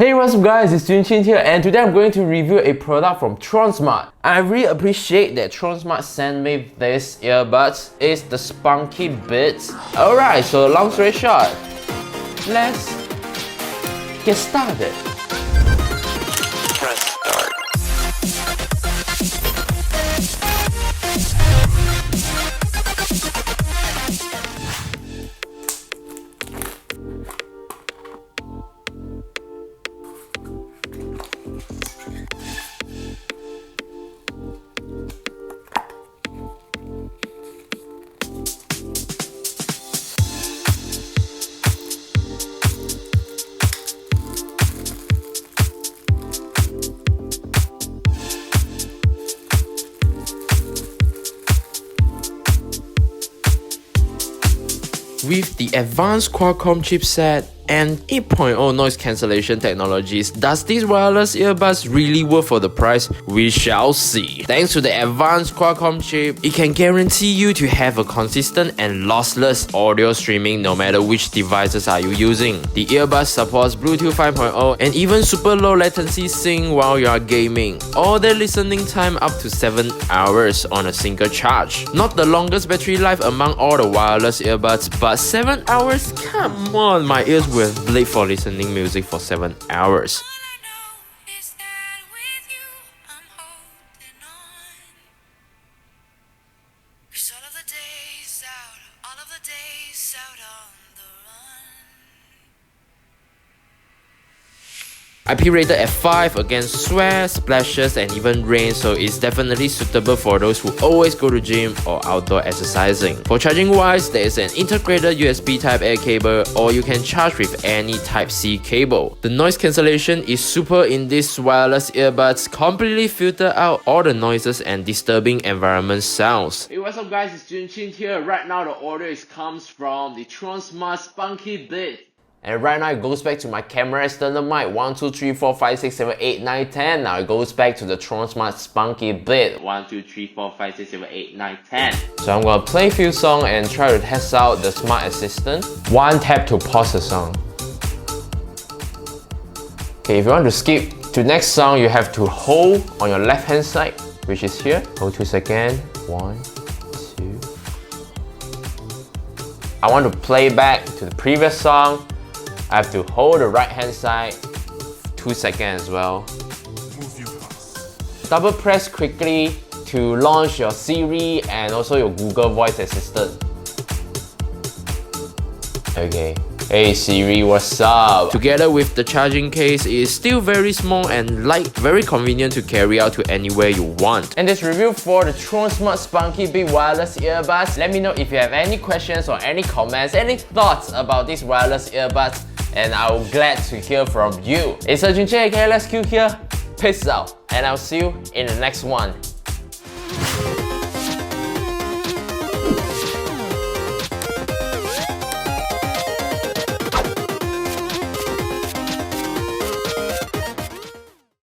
Hey, what's up guys, it's Junchin here, and today I'm going to review a product from Tronsmart. I really appreciate that Tronsmart sent me this earbuds. It's the Spunky Beats. Alright, so long story short, let's get started. Press start. With the advanced Qualcomm chipset and 8.0 noise cancellation technologies, does these wireless earbuds really work for the price? We shall see. Thanks to the advanced Qualcomm chip, it can guarantee you to have a consistent and lossless audio streaming no matter which devices are you using. The earbuds supports Bluetooth 5.0 and even super low latency sync while you are gaming. All their listening time up to 7 hours on a single charge. Not the longest battery life among all the wireless earbuds, but 7 hours? Come on, my ears will bleed for listening music for 7 hours. IP rated at 5 against sweat, splashes and even rain, so it's definitely suitable for those who always go to gym or outdoor exercising. For charging wise, there is an integrated USB Type-A cable, or you can charge with any Type-C cable. The noise cancellation is super in these wireless earbuds, completely filter out all the noises and disturbing environment sounds. Hey, what's up guys, it's Junchin here. Right now the order comes from the Tronsmart Spunky Beats. And right now it goes back to my camera external mic 1, 2, 3, 4, 5, 6, 7, 8, 9, 10. Now it goes back to the Tronsmart Spunky Beats 1, 2, 3, 4, 5, 6, 7, 8, 9, 10. So I'm gonna play a few songs and try to test out the smart assistant. One tap to pause the song. Okay, if you want to skip to next song, you have to hold on your left hand side, which is here. Hold 2 seconds. 1, 2. I want to play back to the previous song. I have to hold the right hand side 2 seconds as well. Double press quickly to launch your Siri and also your Google Voice Assistant. Okay. Hey Siri, what's up? Together with the charging case, it is still very small and light, very convenient to carry out to anywhere you want. And this review for the Tronsmart Spunky Beats wireless earbuds. Let me know if you have any questions or any comments, any thoughts about these wireless earbuds, and I'm glad to hear from you. It's Junchin, aka Let's Kill here. Peace out, and I'll see you in the next one.